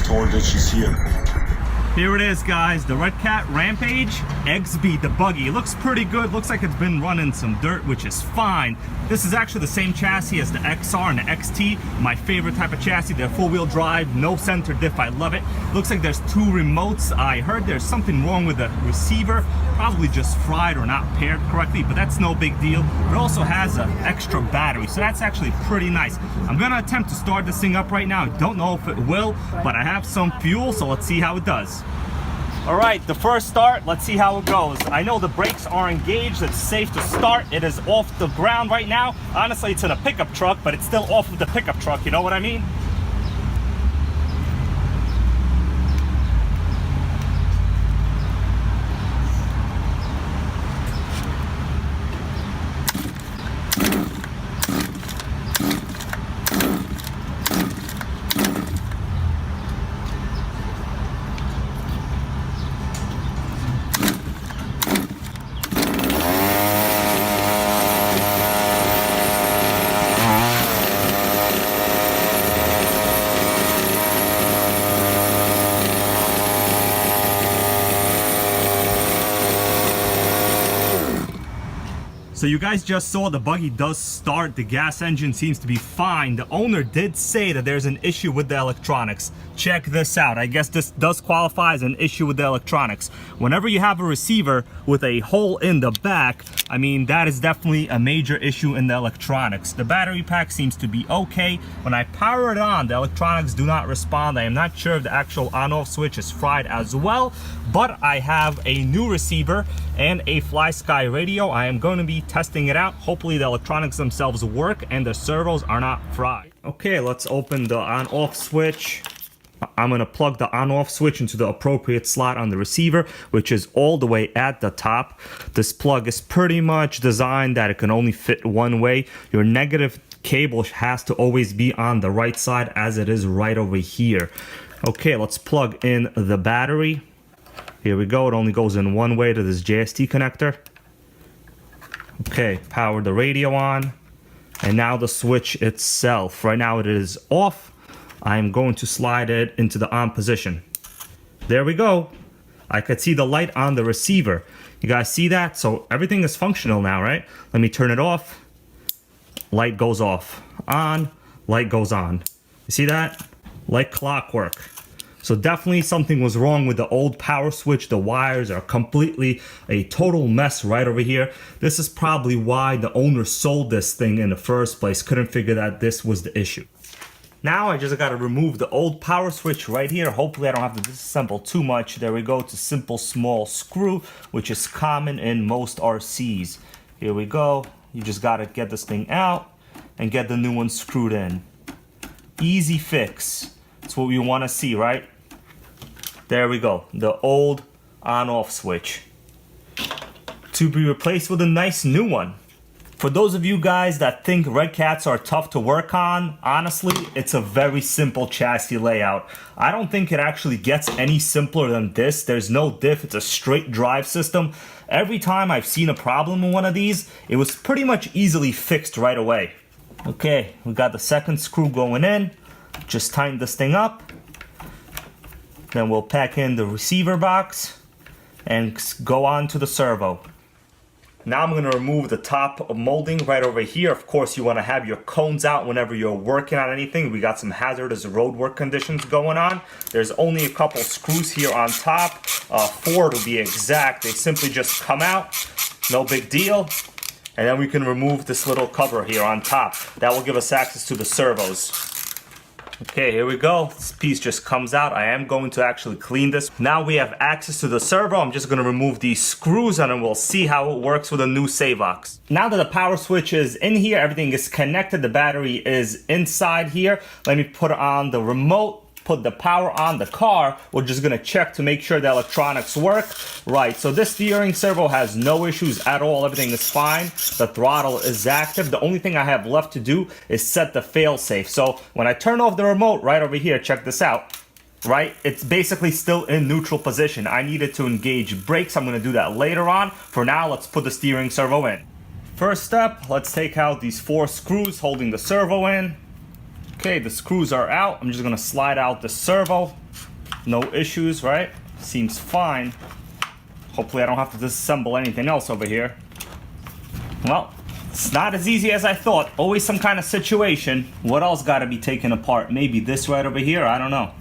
told that she's here. Here it is, guys, the Redcat Rampage XB, the Buggy. It looks pretty good. Looks like it's been running some dirt, which is fine. This is actually the same chassis as the XR and the XT, my favorite type of chassis. They're four-wheel drive, no center diff. I love it. Looks like there's two remotes. I heard there's something wrong with the receiver, probably just fried or not paired correctly, but that's no big deal. It also has an extra battery, so that's actually pretty nice. I'm gonna attempt to start this thing up right now. I don't know if it will, but I have some fuel, so let's see how it does. All right, the first start, let's see how it goes. I know the brakes are engaged, it's safe to start. It is off the ground right now. Honestly, it's in a pickup truck, but it's still off of the pickup truck, you know what I mean? So you guys just saw the Buggy does start. The gas engine seems to be fine. The owner did say that there's an issue with the electronics. Check this out. I guess this does qualify as an issue with the electronics. Whenever you have a receiver with a hole in the back, I mean, that is definitely a major issue in the electronics. The battery pack seems to be okay. When I power it on, the electronics do not respond. I am not sure if the actual on-off switch is fried as well, but I have a new receiver and a FlySky radio. I am going to be testing it out. Hopefully the electronics themselves work and the servos are not fried. Okay, let's open the on-off switch. I'm going to plug the on-off switch into the appropriate slot on the receiver, which is all the way at the top. This plug is pretty much designed that it can only fit one way. Your negative cable has to always be on the right side, as it is right over here. Okay, let's plug in the battery. Here we go. It only goes in one way to this JST connector. Okay, power the radio on. And now the switch itself. Right now it is off. I'm going to slide it into the on position. There we go. I could see the light on the receiver. You guys see that? So everything is functional now, right? Let me turn it off. Light goes off. On, light goes on. You see that? Like clockwork. So definitely something was wrong with the old power switch. The wires are completely a total mess right over here. This is probably why the owner sold this thing in the first place. Couldn't figure that this was the issue. Now I just got to remove the old power switch right here. Hopefully I don't have to disassemble too much. There we go. It's a simple small screw, which is common in most RCs. Here we go. You just got to get this thing out and get the new one screwed in. Easy fix. That's what we want to see, right? There we go. The old on-off switch to be replaced with a nice new one. For those of you guys that think Redcats are tough to work on, honestly, it's a very simple chassis layout. I don't think it actually gets any simpler than this. There's no diff. It's a straight drive system. Every time I've seen a problem in one of these, it was pretty much easily fixed right away. Okay, we got the second screw going in. Just tighten this thing up. Then we'll pack in the receiver box and go on to the servo. Now I'm going to remove the top molding right over here. Of course, you want to have your cones out whenever you're working on anything. We got some hazardous road work conditions going on. There's only a couple screws here on top, 4 to be exact. They simply just come out, no big deal. And then we can remove this little cover here on top. That will give us access to the servos. Okay, here we go. This piece just comes out. I am going to actually clean this. Now we have access to the servo. I'm just going to remove these screws and then we'll see how it works with a new Savox. Now that the power switch is in here, everything is connected. The battery is inside here. Let me put on the remote. Put the power on the car. We're just gonna check to make sure the electronics work. Right, so this steering servo has no issues at all. Everything is fine. The throttle is active. The only thing I have left to do is set the failsafe. So when I turn off the remote right over here, check this out. Right, it's basically still in neutral position. I needed to engage brakes. I'm gonna do that later on. For now, let's put the steering servo in. First step, let's take out these 4 screws holding the servo in. Okay, the screws are out. I'm just gonna slide out the servo. No issues, right? Seems fine. Hopefully I don't have to disassemble anything else over here. Well, it's not as easy as I thought. Always some kind of situation. What else gotta be taken apart? Maybe this right over here? I don't know.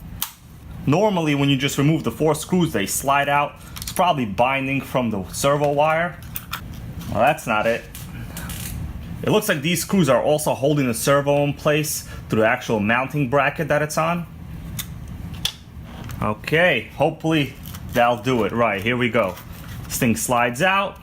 Normally when you just remove the 4 screws, they slide out. It's probably binding from the servo wire. Well, that's not it. It looks like these screws are also holding the servo in place through the actual mounting bracket that it's on. Okay, hopefully that'll do it. Right, here we go. This thing slides out,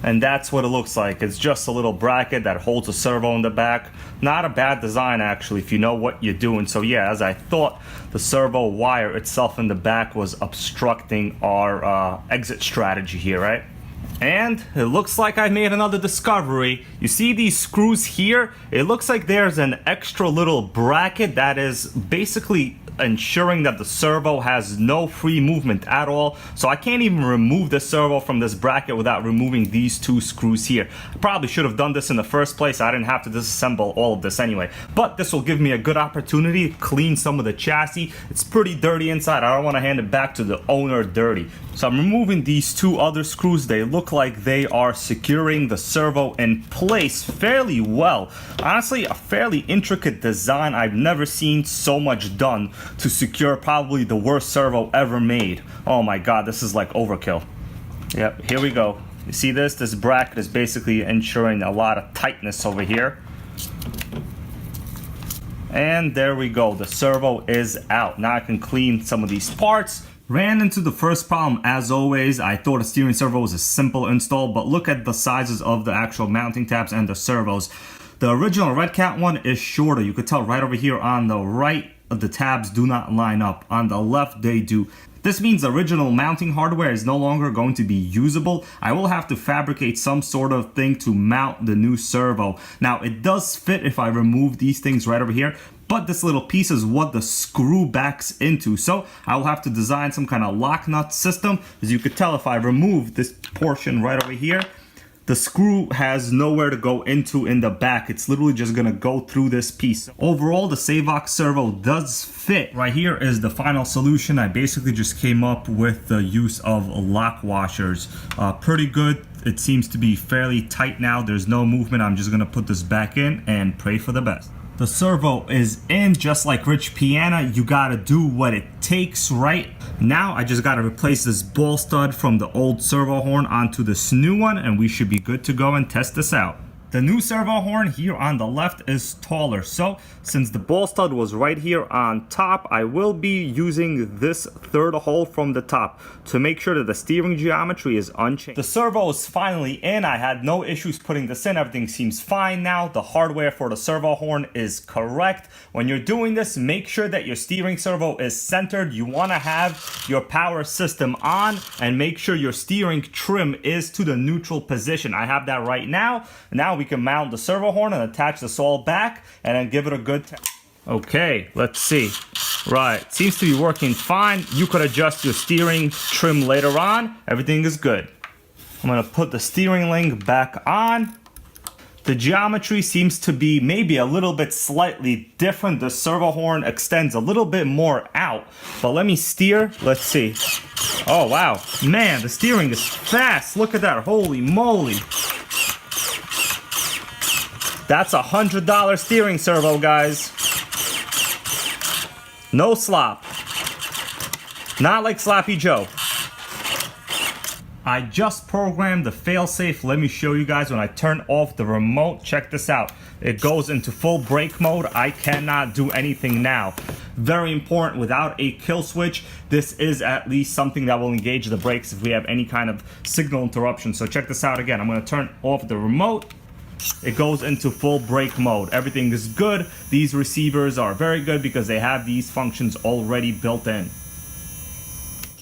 and that's what it looks like. It's just a little bracket that holds the servo in the back. Not a bad design, actually, if you know what you're doing. So yeah, as I thought, the servo wire itself in the back was obstructing our exit strategy here, right? And it looks like I made another discovery. You see these screws here? It looks like there's an extra little bracket that is basically ensuring that the servo has no free movement at all. So I can't even remove the servo from this bracket without removing these 2 screws here. I probably should have done this in the first place. I didn't have to disassemble all of this anyway. But this will give me a good opportunity to clean some of the chassis. It's pretty dirty inside. I don't want to hand it back to the owner dirty. So I'm removing these 2 other screws. They look like they are securing the servo in place fairly well. Honestly, a fairly intricate design. I've never seen so much done to secure probably the worst servo ever made. Oh my god, this is like overkill. Yep, here we go. You see this? This bracket is basically ensuring a lot of tightness over here. And there we go. The servo is out. Now I can clean some of these parts. Ran into the first problem as always. I thought a steering servo was a simple install, but look at the sizes of the actual mounting tabs and the servos. The original Redcat one is shorter. You could tell right over here on the right, the tabs do not line up. On the left, they do. This means the original mounting hardware is no longer going to be usable. I will have to fabricate some sort of thing to mount the new servo. Now, it does fit if I remove these things right over here, but this little piece is what the screw backs into. So I will have to design some kind of lock nut system. As you could tell, if I remove this portion right over here, the screw has nowhere to go into in the back. It's literally just gonna go through this piece. Overall, the Savox servo does fit. Right here is the final solution. I basically just came up with the use of lock washers. Pretty good. It seems to be fairly tight now. There's no movement. I'm just gonna put this back in and pray for the best. The servo is in. Just like Rich Piana, you gotta do what it takes, right? Now I just gotta replace this ball stud from the old servo horn onto this new one, and we should be good to go and test this out. The new servo horn here on the left is taller, so since the ball stud was right here on top, I will be using this 3rd hole from the top to make sure that the steering geometry is unchanged. The servo is finally in. I had no issues putting this in. Everything seems fine now. The hardware for the servo horn is correct. When you're doing this, make sure that your steering servo is centered. You want to have your power system on and make sure your steering trim is to the neutral position. I have that right now. Now we can mount the servo horn and attach this all back and then give it a good test. Okay, let's see. Right, seems to be working fine. You could adjust your steering trim later on. Everything is good. I'm gonna put the steering link back on. The geometry seems to be maybe a little bit slightly different. The servo horn extends a little bit more out. But let me steer. Let's see. Oh, wow. Man, the steering is fast. Look at that. Holy moly. That's a $100 steering servo, guys. No slop. Not like Sloppy Joe. I just programmed the failsafe. Let me show you guys when I turn off the remote. Check this out. It goes into full brake mode. I cannot do anything now. Very important, without a kill switch, this is at least something that will engage the brakes if we have any kind of signal interruption. So check this out again. I'm gonna turn off the remote. It goes into full brake mode. Everything is good. These receivers are very good because they have these functions already built in.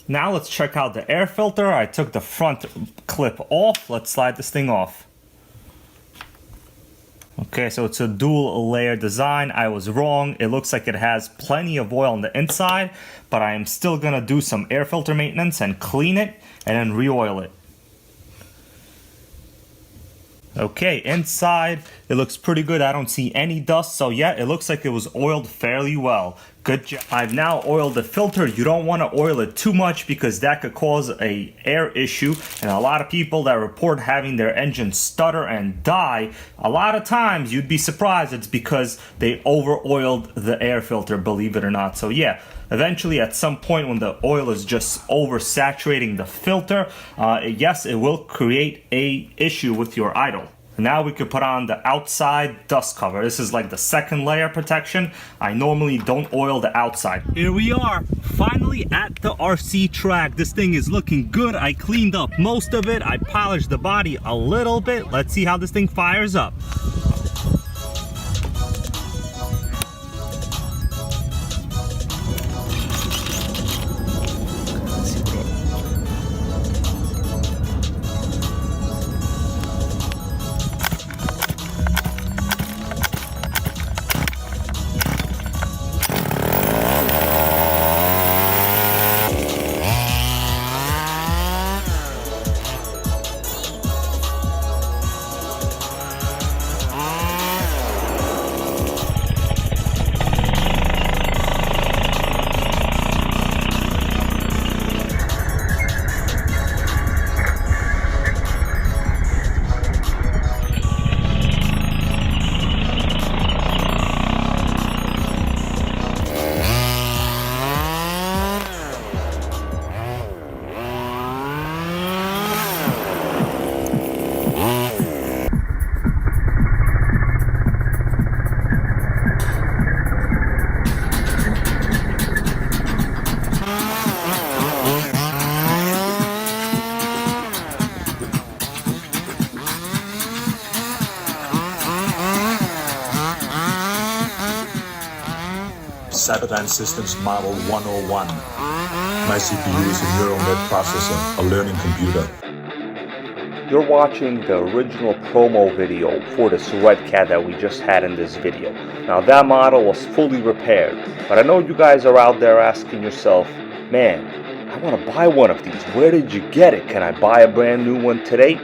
Now let's check out the air filter. I took the front clip off. Let's slide this thing off. Okay, so it's a dual layer design. I was wrong. It looks like it has plenty of oil on the inside, but I am still gonna do some air filter maintenance and clean it and then re-oil it. Okay, inside it looks pretty good. I don't see any dust, so yeah, it looks like it was oiled fairly well. Good job. I've now oiled the filter. You don't want to oil it too much because that could cause a air issue, and a lot of people that report having their engine stutter and die, a lot of times you'd be surprised it's because they over oiled the air filter, believe it or not. So yeah, eventually at some point when the oil is just oversaturating the filter, yes, it will create a issue with your idle. Now we could put on the outside dust cover. This is like the second layer protection. I normally don't oil the outside. Here we are, finally at the RC track. This thing is looking good. I cleaned up most of it. I polished the body a little bit. Let's see how this thing fires up. Cyberdyne Systems Model 101. My CPU is a neural net processor, a learning computer. You're watching the original promo video for this Redcat that we just had in this video. Now that model was fully repaired, but I know you guys are out there asking yourself, man, I want to buy one of these. Where did you get it? Can I buy a brand new one today?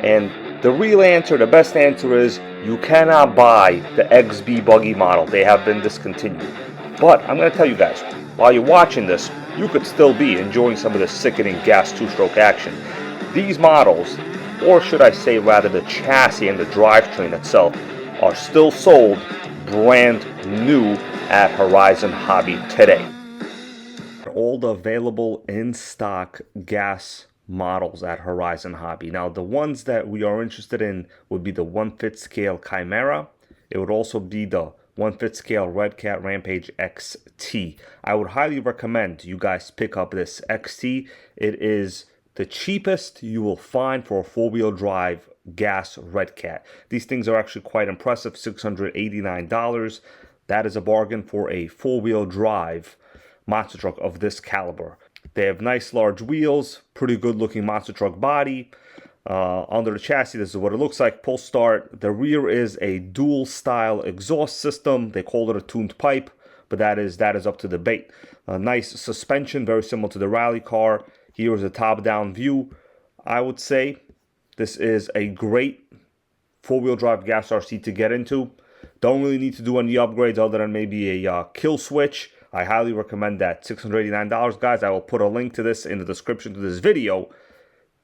And the real answer, the best answer is you cannot buy the XB Buggy model. They have been discontinued. But I'm going to tell you guys, while you're watching this, you could still be enjoying some of the sickening gas two-stroke action. These models, or should I say rather the chassis and the drivetrain itself, are still sold brand new at Horizon Hobby today. All the available in-stock gas models at Horizon Hobby. Now the ones that we are interested in would be the 1/5 scale Chimera. It would also be the 1/5 scale Redcat Rampage XT. I would highly recommend you guys pick up this XT. It is the cheapest you will find for a four-wheel drive gas Redcat. These things are actually quite impressive, $689. That is a bargain for a four-wheel drive monster truck of this caliber. They have nice large wheels, pretty good looking monster truck body. Under the chassis, this is what it looks like. Pull start. The rear is a dual style exhaust system. They call it a tuned pipe, but that is up to debate. A nice suspension, very similar to the rally car. Here is a top down view. I would say this is a great four-wheel drive gas RC to get into. Don't really need to do any upgrades other than maybe a kill switch. I highly recommend that. $689, guys. I will put a link to this in the description to this video.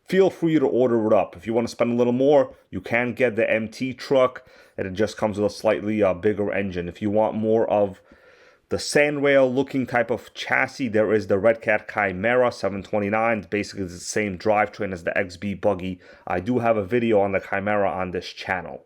Feel free to order it up. If you want to spend a little more, you can get the MT truck, and it just comes with a slightly bigger engine. If you want more of the sandrail looking type of chassis, there is the Redcat Chimera 729. Basically, it's the same drivetrain as the XB Buggy. I do have a video on the Chimera on this channel.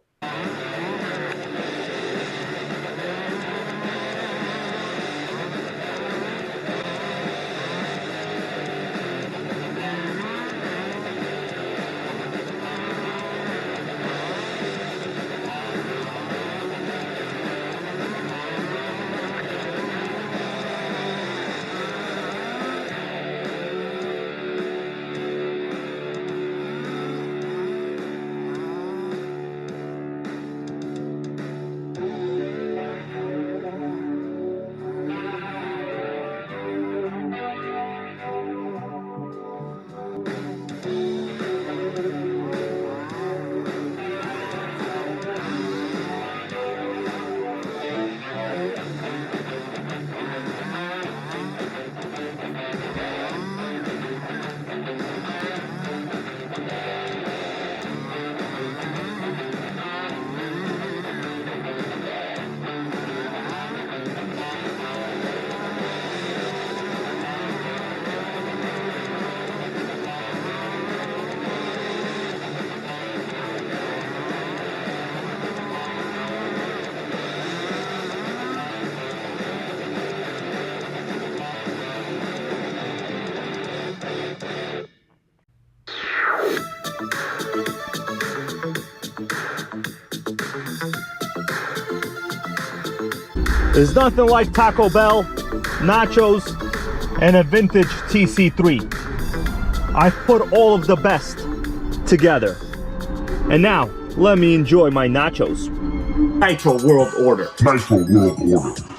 There's nothing like Taco Bell, nachos, and a vintage TC3. I've put all of the best together. And now, let me enjoy my nachos. Nitro World Order. Nitro World Order.